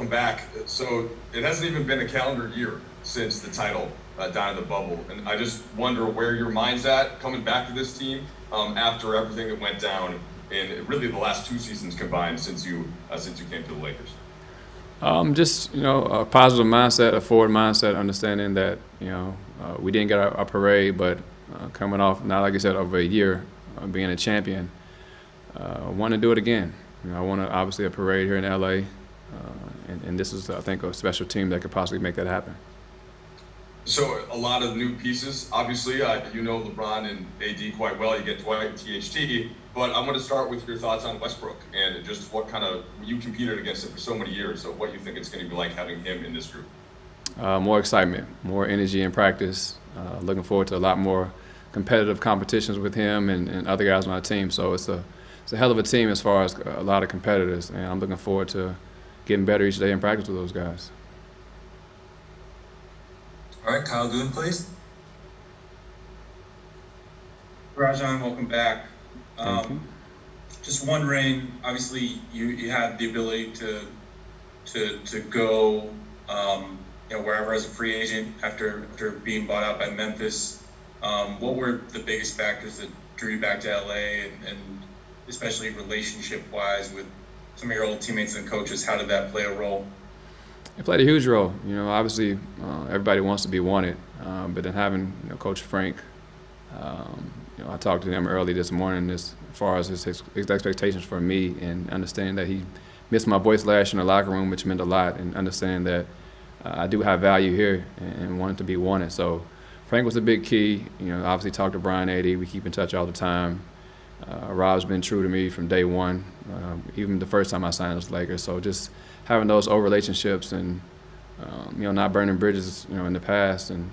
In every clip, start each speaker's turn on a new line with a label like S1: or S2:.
S1: welcome back. So it hasn't even been a calendar year since the title down in the bubble, and I just wonder where your mind's at coming back to this team after everything that went down in really the last 2 seasons combined since you came to the Lakers.
S2: Just a positive mindset, a forward mindset, understanding that we didn't get our parade, but coming off, now like I said, over a year being a champion, I want to do it again. I want to obviously a parade here in LA, and this is, I think, a special team that could possibly make that happen.
S1: So a lot of new pieces, obviously. You know LeBron and AD quite well. You get Dwight and THT. But I'm going to start with your thoughts on Westbrook and just what kind of – you competed against him for so many years, so what you think it's going to be like having him in this group.
S2: More excitement, more energy in practice. Looking forward to a lot more competitive competitions with him and other guys on our team. So it's a hell of a team as far as a lot of competitors, and I'm looking forward to getting better each day in practice with those guys.
S3: All right, Kyle Goon, please.
S4: Rajon, welcome back.
S2: Thank you.
S4: Just wondering, obviously you had the ability to go wherever as a free agent after being bought out by Memphis. What were the biggest factors that drew you back to LA, and especially relationship-wise with some of your old teammates and coaches? How did that play a role?
S2: It played a huge role. Obviously everybody wants to be wanted, but then having Coach Frank, I talked to him early this morning as far as his expectations for me, and understanding that he missed my voice last year in the locker room, which meant a lot, and understanding that I do have value here and wanted to be wanted. So Frank was a big key. Obviously talked to Brian AD. We keep in touch all the time. Rob's been true to me from day one, even the first time I signed with the Lakers. So just having those old relationships and not burning bridges in the past, and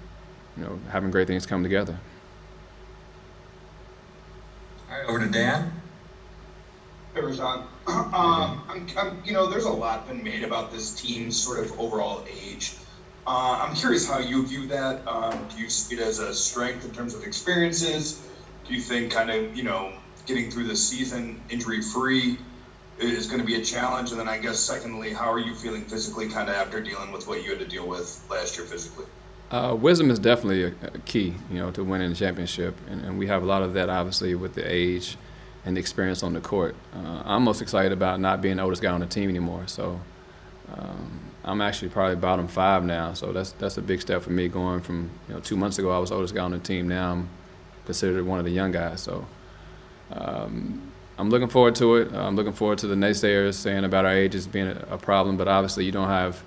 S2: having great things come together.
S3: All right, over to Dan.
S5: Hey, Rajon. There's a lot been made about this team's sort of overall age. I'm curious how you view that. Do you see it as a strength in terms of experiences? Do you think kind of, getting through the season injury-free is going to be a challenge? And then I guess secondly, how are you feeling physically kind of after dealing with what you had to deal with last year physically?
S2: Wisdom is definitely a key, to winning the championship, and we have a lot of that obviously with the age and the experience on the court. I'm most excited about not being the oldest guy on the team anymore. So I'm actually probably bottom 5 now. So that's a big step for me, going from 2 months ago I was the oldest guy on the team. Now I'm considered one of the young guys. So I'm looking forward to it. I'm looking forward to the naysayers saying about our age as being a problem, but obviously you don't have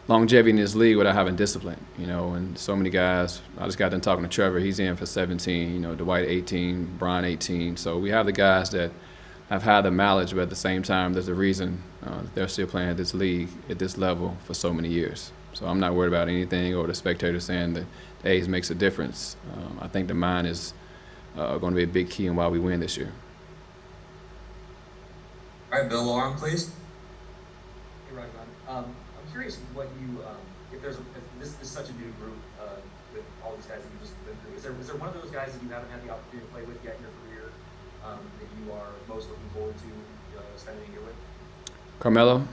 S2: longevity in this league without having discipline, and so many guys. I just got done talking to Trevor. He's in for 17, Dwight 18, Brian 18. So we have the guys that have had the mileage, but at the same time, there's a reason they're still playing at this league at this level for so many years. So I'm not worried about anything or the spectators saying that the age makes a difference. I think the mind is going to be a big key in why we win this year.
S3: All right, Bill Lauren, please.
S6: Hey, Rajon. I'm curious what you, if this is such a new group with all these guys that you just been through, is there one of those guys that you haven't had the opportunity to play with yet in your career that you are most looking forward to spending a year with?
S2: Carmelo,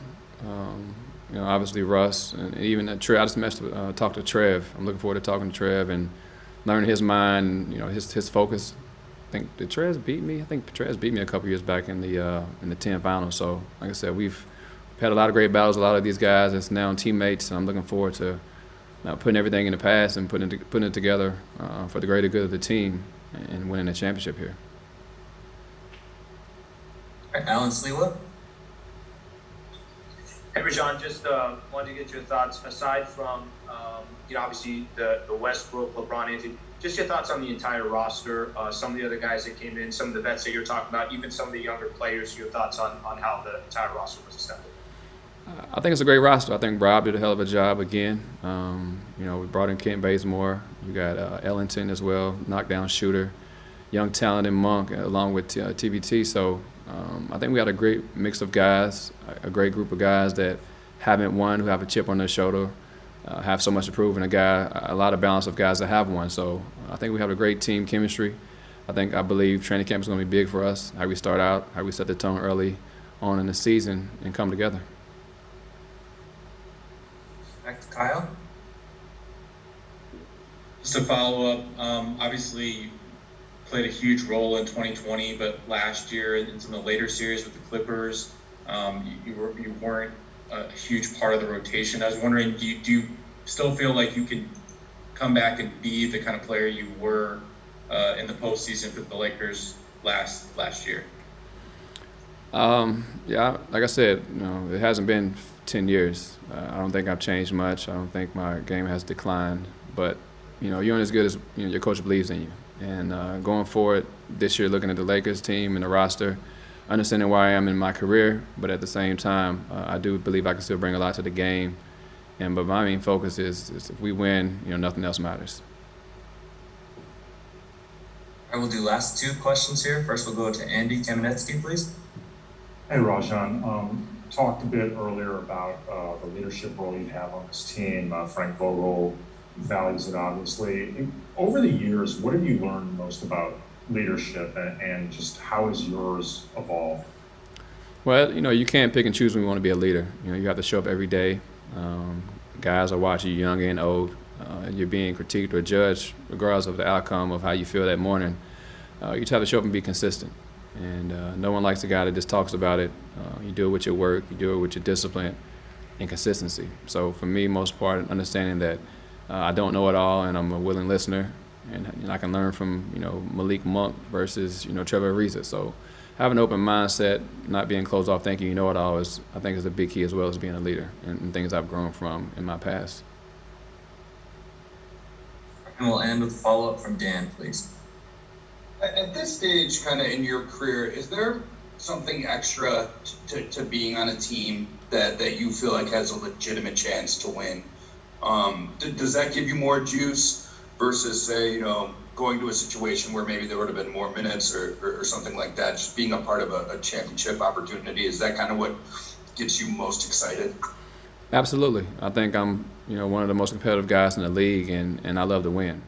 S2: obviously Russ, and even Trev. I just talked to Trev. I'm looking forward to talking to Trev and learning his mind, his focus. I think did Trez beat me? I think Trez beat me a couple years back in the 10 finals. So, like I said, we've had a lot of great battles. A lot of these guys that's now teammates, and I'm looking forward to putting everything in the past and putting it together for the greater good of the team and winning a championship here.
S3: All right, Alan Slewa.
S7: Hey, Rajon, just wanted to get your thoughts aside from obviously the Westbrook, LeBron, Anthony. Just your thoughts on the entire roster, some of the other guys that came in, some of the vets that you're talking about, even some of the younger players, your thoughts on how the entire roster was assembled.
S2: I think it's a great roster. I think Rob did a hell of a job again. We brought in Kent Bazemore. You got Ellington as well, knockdown shooter, young talent in Monk, along with TBT. So I think we got a great mix of guys, a great group of guys that haven't won, who have a chip on their shoulder. Have so much to prove, and a lot of balance of guys that have won. So I think we have a great team chemistry. I believe training camp is going to be big for us, how we start out, how we set the tone early on in the season and come together.
S3: Kyle?
S4: Just to follow up, obviously played a huge role in 2020, but last year in some of the later series with the Clippers, you weren't a huge part of the rotation. I was wondering, do you still feel like you can come back and be the kind of player you were in the postseason for the Lakers last year?
S2: Yeah, like I said, it hasn't been 10 years. I don't think I've changed much. I don't think my game has declined. But, you're only as good as your coach believes in you. And going forward this year, looking at the Lakers team and the roster, understanding where I am in my career, but at the same time, I do believe I can still bring a lot to the game. But my main focus is if we win, nothing else matters.
S3: I will do last two questions here. First, we'll go to Andy Kamenetsky, please.
S8: Hey, Rajan. Talked a bit earlier about the leadership role you have on this team. Frank Vogel values it, obviously. Over the years, what have you learned most about leadership and just how has yours evolved?
S2: Well, you can't pick and choose when you want to be a leader. You have to show up every day. Guys are watching you, young and old. You're being critiqued or judged regardless of the outcome of how you feel that morning. You just have to show up and be consistent. And no one likes a guy that just talks about it. You do it with your work, you do it with your discipline and consistency. So for me, most part, understanding that I don't know it all and I'm a willing listener and I can learn from, Malik Monk versus, Trevor Ariza. So having an open mindset, not being closed off thinking you know it all I think is a big key as well as being a leader and things I've grown from in my past.
S3: And we'll end with a follow-up from Dan, please.
S5: At this stage, kind of in your career, is there something extra to being on a team that you feel like has a legitimate chance to win? Does that give you more juice versus, say, going to a situation where maybe there would have been more minutes or something like that? Just being a part of a championship opportunity, is that kind of what gets you most excited?
S2: Absolutely. I think I'm, one of the most competitive guys in the league, and I love to win.